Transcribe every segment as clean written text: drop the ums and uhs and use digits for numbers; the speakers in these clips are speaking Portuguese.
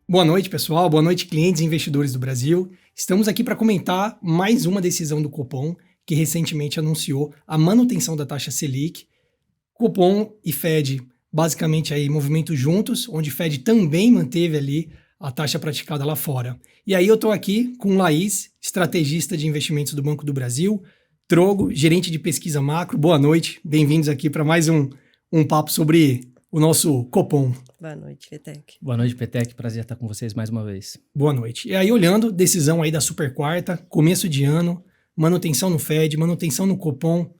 Boa noite, pessoal. Boa noite, clientes e investidores do Brasil. Estamos aqui para comentar mais uma decisão do Copom, que recentemente anunciou a manutenção da taxa Selic. Copom e Fed, basicamente aí movimentos juntos, onde Fed também manteve ali a taxa praticada lá fora. E aí eu estou aqui com Laís, estrategista de investimentos do Banco do Brasil, Trogo, gerente de pesquisa macro. Boa noite, bem-vindos aqui para mais um papo sobre o nosso Copom. Boa noite, Petec. Boa noite, Petec. Prazer estar com vocês mais uma vez. Boa noite. E aí, olhando, decisão aí da super quarta, começo de ano, manutenção no Fed, manutenção no Copom.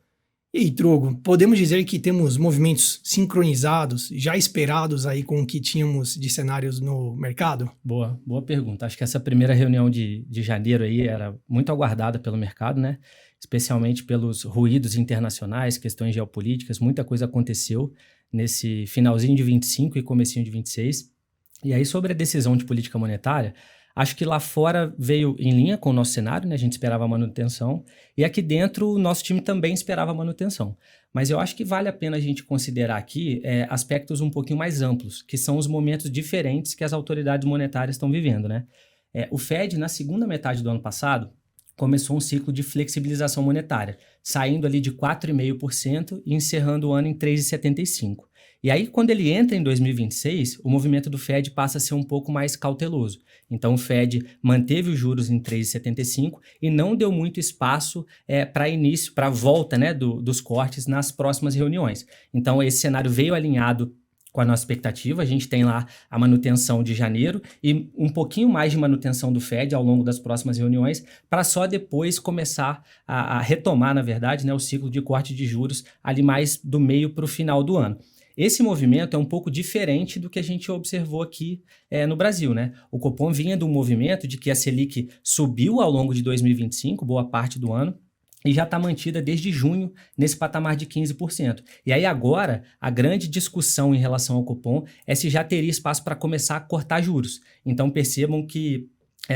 E aí, Trogo, podemos dizer que temos movimentos sincronizados, já esperados aí com o que tínhamos de cenários no mercado? Boa pergunta. Acho que essa primeira reunião de janeiro aí era muito aguardada pelo mercado, né? Especialmente pelos ruídos internacionais, questões geopolíticas, muita coisa aconteceu nesse finalzinho de 25 e comecinho de 26. E aí, sobre a decisão de política monetária, acho que lá fora veio em linha com o nosso cenário, né? A gente esperava a manutenção, e aqui dentro o nosso time também esperava a manutenção. Mas eu acho que vale a pena a gente considerar aqui aspectos um pouquinho mais amplos, que são os momentos diferentes que as autoridades monetárias estão vivendo, né? O Fed, na segunda metade do ano passado, começou um ciclo de flexibilização monetária, saindo ali de 4,5% e encerrando o ano em 3,75%. E aí, quando ele entra em 2026, o movimento do Fed passa a ser um pouco mais cauteloso. Então, o Fed manteve os juros em 3,75 e não deu muito espaço para início, para a volta, né, dos cortes nas próximas reuniões. Então, esse cenário veio alinhado com a nossa expectativa. A gente tem lá a manutenção de janeiro e um pouquinho mais de manutenção do Fed ao longo das próximas reuniões, para só depois começar a retomar, na verdade, né, o ciclo de corte de juros ali mais do meio para o final do ano. Esse movimento é um pouco diferente do que a gente observou aqui no Brasil, né? O Copom vinha de um movimento de que a Selic subiu ao longo de 2025, boa parte do ano, e já está mantida desde junho nesse patamar de 15%. E aí agora, a grande discussão em relação ao Copom é se já teria espaço para começar a cortar juros. Então percebam que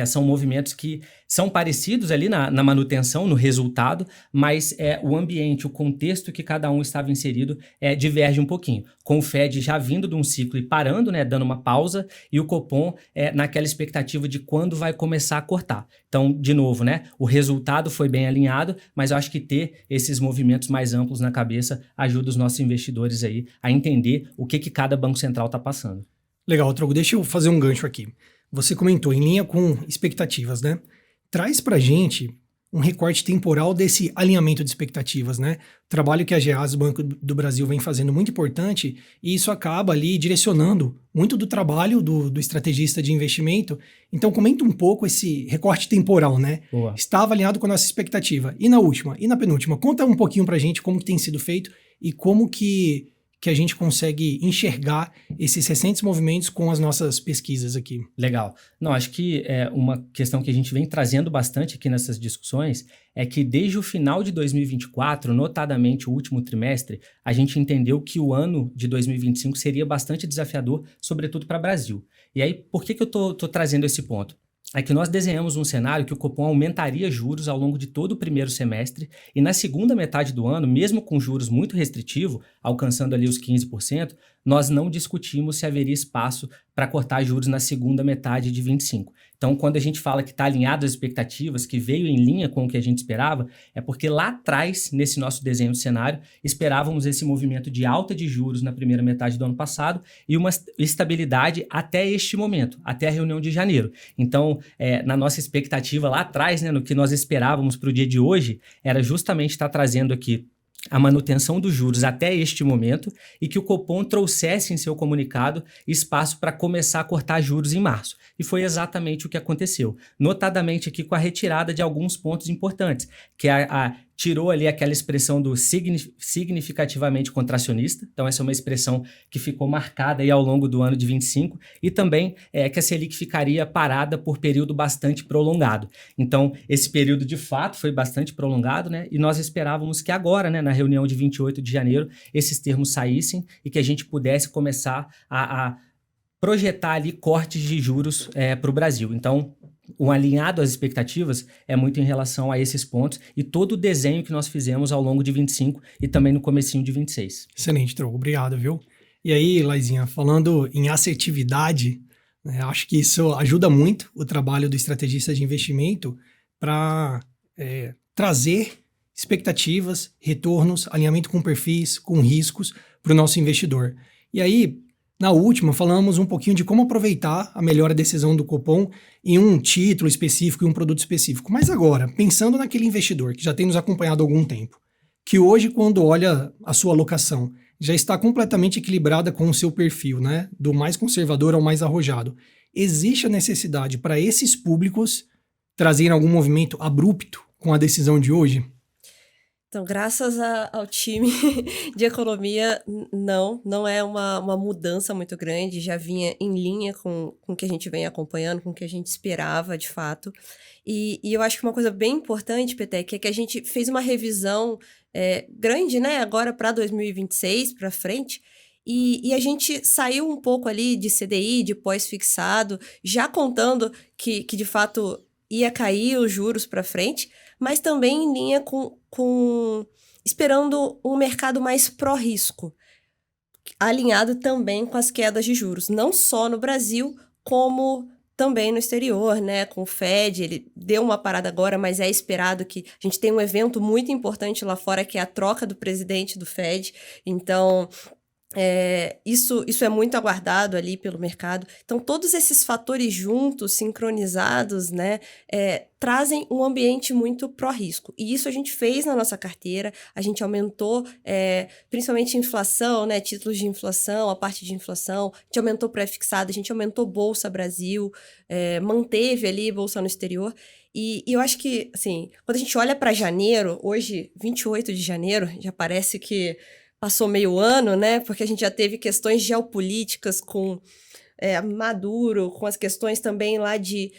são movimentos que são parecidos ali na manutenção, no resultado, mas o ambiente, o contexto que cada um estava inserido diverge um pouquinho. Com o Fed já vindo de um ciclo e parando, né, dando uma pausa, e o Copom naquela expectativa de quando vai começar a cortar. Então, de novo, né, o resultado foi bem alinhado, mas eu acho que ter esses movimentos mais amplos na cabeça ajuda os nossos investidores aí a entender o que cada Banco Central está passando. Legal, Trogo, deixa eu fazer um gancho aqui. Você comentou em linha com expectativas, né? Traz pra gente um recorte temporal desse alinhamento de expectativas, né? O trabalho que a Geás, o Banco do Brasil, vem fazendo muito importante, e isso acaba ali direcionando muito do trabalho do estrategista de investimento. Então, comenta um pouco esse recorte temporal, né? Boa. Estava alinhado com a nossa expectativa. E na última, e na penúltima? Conta um pouquinho pra gente como que tem sido feito e como que a gente consegue enxergar esses recentes movimentos com as nossas pesquisas aqui. Legal. Não, acho que uma questão que a gente vem trazendo bastante aqui nessas discussões é que desde o final de 2024, notadamente o último trimestre, a gente entendeu que o ano de 2025 seria bastante desafiador, sobretudo para o Brasil. E aí, por que eu tô trazendo esse ponto? É que nós desenhamos um cenário que o Copom aumentaria juros ao longo de todo o primeiro semestre e na segunda metade do ano, mesmo com juros muito restritivos, alcançando ali os 15%, nós não discutimos se haveria espaço para cortar juros na segunda metade de 25. Então, quando a gente fala que está alinhado às expectativas, que veio em linha com o que a gente esperava, é porque lá atrás, nesse nosso desenho de cenário, esperávamos esse movimento de alta de juros na primeira metade do ano passado e uma estabilidade até este momento, até a reunião de janeiro. Então, na nossa expectativa lá atrás, né, no que nós esperávamos para o dia de hoje, era justamente estar trazendo aqui a manutenção dos juros até este momento e que o Copom trouxesse em seu comunicado espaço para começar a cortar juros em março. E foi exatamente o que aconteceu, notadamente aqui com a retirada de alguns pontos importantes, que tirou ali aquela expressão do significativamente contracionista, então essa é uma expressão que ficou marcada aí ao longo do ano de 25, e também que a Selic ficaria parada por período bastante prolongado. Então, esse período de fato foi bastante prolongado, né? E nós esperávamos que agora, né, na reunião de 28 de janeiro, esses termos saíssem e que a gente pudesse começar a projetar ali cortes de juros para o Brasil. Então, o alinhado às expectativas é muito em relação a esses pontos e todo o desenho que nós fizemos ao longo de 25 e também no comecinho de 26. Excelente, Trogo. Obrigado, viu? E aí, Laizinha, falando em assertividade, né? Acho que isso ajuda muito o trabalho do estrategista de investimento para trazer expectativas, retornos, alinhamento com perfis, com riscos para o nosso investidor. E aí, na última, falamos um pouquinho de como aproveitar a melhor decisão do Copom em um título específico e um produto específico. Mas agora, pensando naquele investidor que já tem nos acompanhado há algum tempo, que hoje, quando olha a sua alocação, já está completamente equilibrada com o seu perfil, né? Do mais conservador ao mais arrojado. Existe a necessidade para esses públicos trazerem algum movimento abrupto com a decisão de hoje? Então, graças ao time de economia, não é uma mudança muito grande, já vinha em linha com o que a gente vem acompanhando, com o que a gente esperava, de fato. E eu acho que uma coisa bem importante, Petec, é que a gente fez uma revisão grande, né, agora para 2026, para frente, e a gente saiu um pouco ali de CDI, de pós-fixado, já contando que de fato ia cair os juros para frente, mas também em linha com esperando um mercado mais pró-risco, alinhado também com as quedas de juros, não só no Brasil, como também no exterior, né? Com o Fed, ele deu uma parada agora, mas é esperado que a gente tenha um evento muito importante lá fora, que é a troca do presidente do Fed. Então, isso é muito aguardado ali pelo mercado. Então, todos esses fatores juntos, sincronizados, né, trazem um ambiente muito pró-risco. E isso a gente fez na nossa carteira, a gente aumentou, principalmente inflação, né, títulos de inflação, a parte de inflação, a gente aumentou pré-fixado, a gente aumentou Bolsa Brasil, manteve ali Bolsa no exterior. E eu acho que, assim, quando a gente olha para janeiro, hoje, 28 de janeiro, já parece que passou meio ano, né? Porque a gente já teve questões geopolíticas com Maduro, com as questões também lá de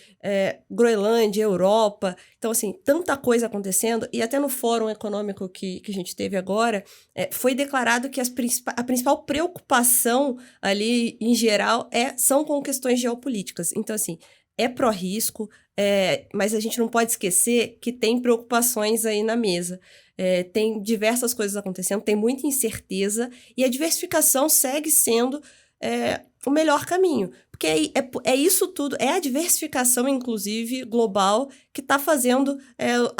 Groenlândia, Europa. Então, assim, tanta coisa acontecendo. E até no fórum econômico que a gente teve agora, foi declarado que a principal preocupação ali, em geral, são com questões geopolíticas. Então, assim, é pró-risco, mas a gente não pode esquecer que tem preocupações aí na mesa. Tem diversas coisas acontecendo, tem muita incerteza, e a diversificação segue sendo o melhor caminho. Porque é isso tudo, é a diversificação, inclusive, global, que está fazendo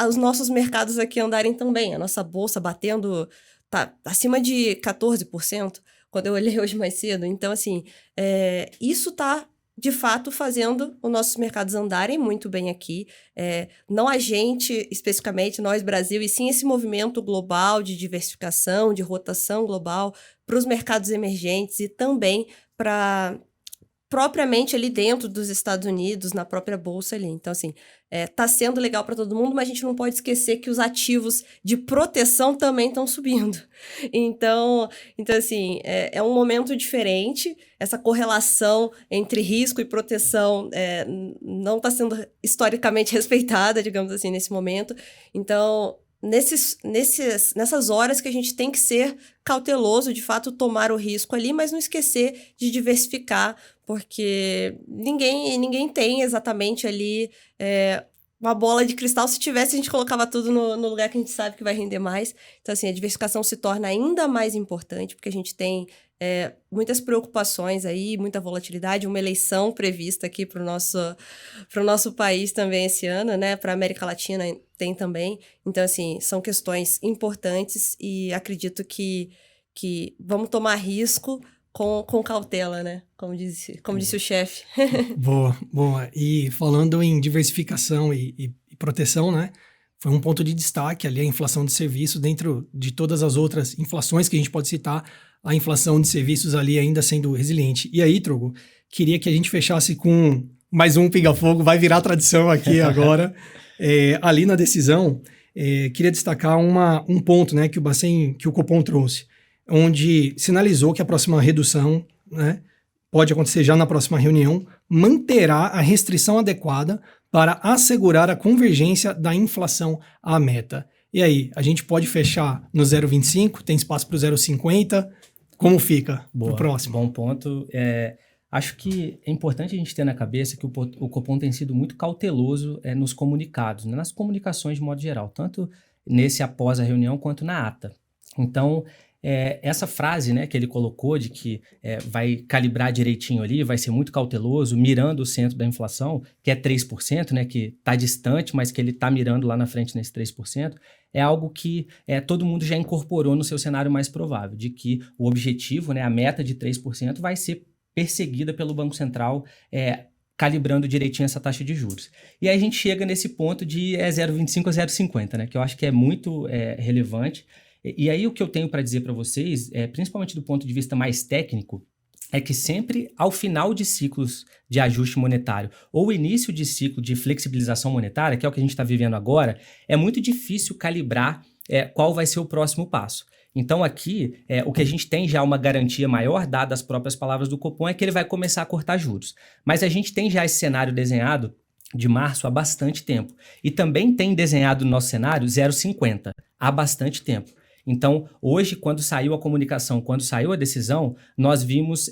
os nossos mercados aqui andarem tão bem. A nossa bolsa batendo, tá acima de 14%, quando eu olhei hoje mais cedo. Então, assim, isso está de fato fazendo os nossos mercados andarem muito bem aqui, não a gente especificamente, nós Brasil, e sim esse movimento global de diversificação, de rotação global para os mercados emergentes e também para propriamente ali dentro dos Estados Unidos, na própria bolsa ali. Então, assim, tá sendo legal para todo mundo, mas a gente não pode esquecer que os ativos de proteção também estão subindo. Então assim, é um momento diferente, essa correlação entre risco e proteção não está sendo historicamente respeitada, digamos assim, nesse momento. Então, nessas horas que a gente tem que ser cauteloso, de fato, tomar o risco ali, mas não esquecer de diversificar, porque ninguém tem exatamente ali uma bola de cristal. Se tivesse, a gente colocava tudo no lugar que a gente sabe que vai render mais. Então, assim, a diversificação se torna ainda mais importante, porque a gente tem muitas preocupações aí, muita volatilidade, uma eleição prevista aqui para o nosso país também esse ano, né? Para a América Latina tem também. Então, assim, são questões importantes e acredito que vamos tomar risco com cautela, né? Como disse o chefe. Boa. E falando em diversificação e proteção, né? Foi um ponto de destaque ali a inflação de serviços dentro de todas as outras inflações que a gente pode citar, a inflação de serviços ali ainda sendo resiliente. E aí, Trogo, queria que a gente fechasse com mais um pinga-fogo, vai virar tradição aqui agora. Ali na decisão, queria destacar um ponto, né, que o Copom trouxe, onde sinalizou que a próxima redução, né, pode acontecer já na próxima reunião, manterá a restrição adequada para assegurar a convergência da inflação à meta. E aí, a gente pode fechar no 0,25? Tem espaço para o 0,50? Como fica o próximo? Bom ponto. Acho que é importante a gente ter na cabeça que o Copom tem sido muito cauteloso nos comunicados, nas comunicações de modo geral, tanto nesse após a reunião quanto na ata. Então, essa frase, né, que ele colocou de que vai calibrar direitinho ali, vai ser muito cauteloso, mirando o centro da inflação, que é 3%, né, que está distante, mas que ele está mirando lá na frente nesse 3%, é algo que todo mundo já incorporou no seu cenário mais provável, de que o objetivo, né, a meta de 3% vai ser perseguida pelo Banco Central, calibrando direitinho essa taxa de juros. E aí a gente chega nesse ponto de 0,25 a 0,50, né, que eu acho que é muito relevante. E aí o que eu tenho para dizer para vocês, principalmente do ponto de vista mais técnico, é que sempre ao final de ciclos de ajuste monetário ou início de ciclo de flexibilização monetária, que é o que a gente está vivendo agora, é muito difícil calibrar qual vai ser o próximo passo. Então aqui, o que a gente tem já uma garantia maior, dada as próprias palavras do Copom, é que ele vai começar a cortar juros. Mas a gente tem já esse cenário desenhado de março há bastante tempo. E também tem desenhado no nosso cenário 0,50 há bastante tempo. Então, hoje, quando saiu a comunicação, quando saiu a decisão, nós vimos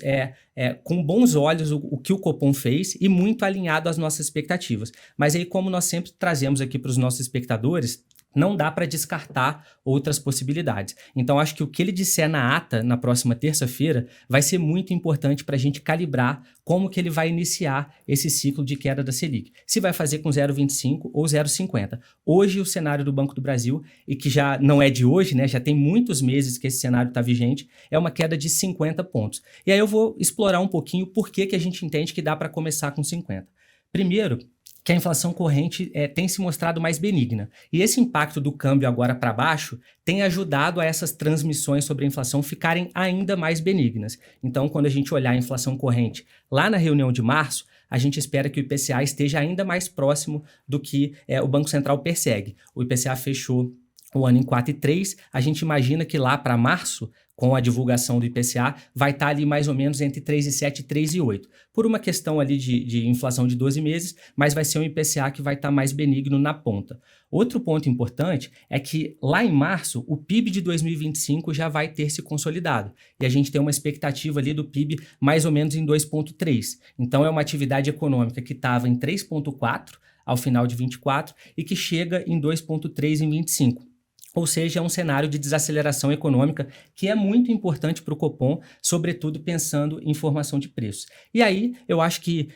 com bons olhos o que o Copom fez e muito alinhado às nossas expectativas. Mas aí, como nós sempre trazemos aqui para os nossos espectadores, não dá para descartar outras possibilidades. Então, acho que o que ele disser na ata, na próxima terça-feira, vai ser muito importante para a gente calibrar como que ele vai iniciar esse ciclo de queda da Selic. Se vai fazer com 0,25 ou 0,50. Hoje, o cenário do Banco do Brasil, e que já não é de hoje, né, já tem muitos meses que esse cenário está vigente, é uma queda de 50 pontos. E aí eu vou explorar um pouquinho por que a gente entende que dá para começar com 50. Primeiro, que a inflação corrente tem se mostrado mais benigna. E esse impacto do câmbio agora para baixo tem ajudado a essas transmissões sobre a inflação ficarem ainda mais benignas. Então, quando a gente olhar a inflação corrente lá na reunião de março, a gente espera que o IPCA esteja ainda mais próximo do que o Banco Central persegue. O IPCA fechou o ano em 4,3, a gente imagina que lá para março, com a divulgação do IPCA, vai estar ali mais ou menos entre 3,7 e 3,8. Por uma questão ali de inflação de 12 meses, mas vai ser um IPCA que vai estar mais benigno na ponta. Outro ponto importante é que lá em março, o PIB de 2025 já vai ter se consolidado. E a gente tem uma expectativa ali do PIB mais ou menos em 2,3. Então é uma atividade econômica que estava em 3,4 ao final de 24 e que chega em 2,3 em 25. Ou seja, é um cenário de desaceleração econômica que é muito importante para o Copom, sobretudo pensando em formação de preços. E aí, eu acho que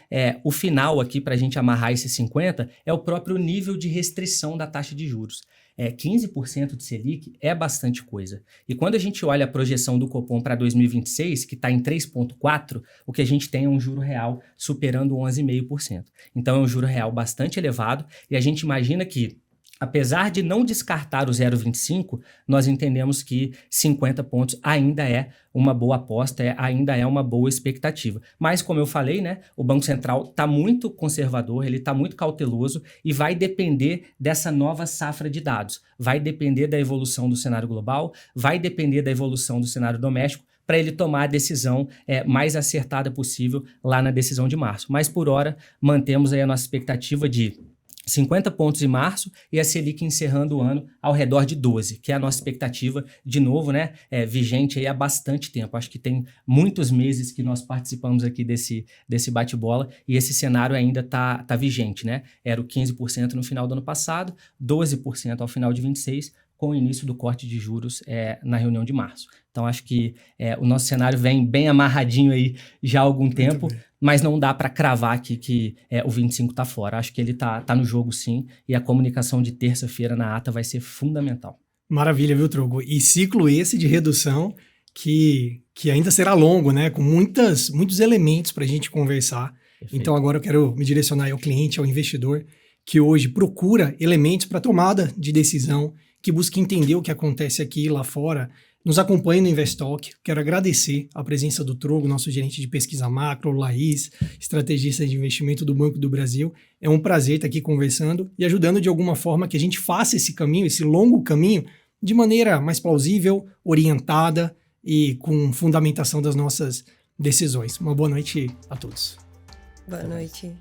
o final aqui para a gente amarrar esse 50 é o próprio nível de restrição da taxa de juros. 15% de Selic é bastante coisa. E quando a gente olha a projeção do Copom para 2026, que está em 3,4%, o que a gente tem é um juro real superando 11,5%. Então, é um juro real bastante elevado e a gente imagina que, apesar de não descartar o 0,25, nós entendemos que 50 pontos ainda é uma boa aposta, ainda é uma boa expectativa. Mas, como eu falei, né, o Banco Central está muito conservador, ele está muito cauteloso e vai depender dessa nova safra de dados. Vai depender da evolução do cenário global, vai depender da evolução do cenário doméstico, para ele tomar a decisão mais acertada possível lá na decisão de março. Mas, por hora, mantemos aí a nossa expectativa de 50 pontos em março e a Selic encerrando o ano ao redor de 12, que é a nossa expectativa, de novo, né, vigente aí há bastante tempo. Acho que tem muitos meses que nós participamos aqui desse bate-bola e esse cenário ainda tá vigente, né? Era o 15% no final do ano passado, 12% ao final de 26, com o início do corte de juros na reunião de março. Então, acho que o nosso cenário vem bem amarradinho aí já há algum tempo, mas não dá para cravar aqui que o 25 está fora. Acho que ele tá no jogo sim, e a comunicação de terça-feira na ata vai ser fundamental. Maravilha, viu, Trogo? E ciclo esse de redução que ainda será longo, né? Com muitos elementos para a gente conversar. Perfeito. Então, agora eu quero me direcionar ao cliente, ao investidor, que hoje procura elementos para tomada de decisão, que busca entender o que acontece aqui e lá fora. Nos acompanhe no Investalk. Quero agradecer a presença do Trogo, nosso gerente de pesquisa macro, Laís, estrategista de investimento do Banco do Brasil. É um prazer estar aqui conversando e ajudando de alguma forma que a gente faça esse caminho, esse longo caminho, de maneira mais plausível, orientada e com fundamentação das nossas decisões. Uma boa noite a todos. Boa noite.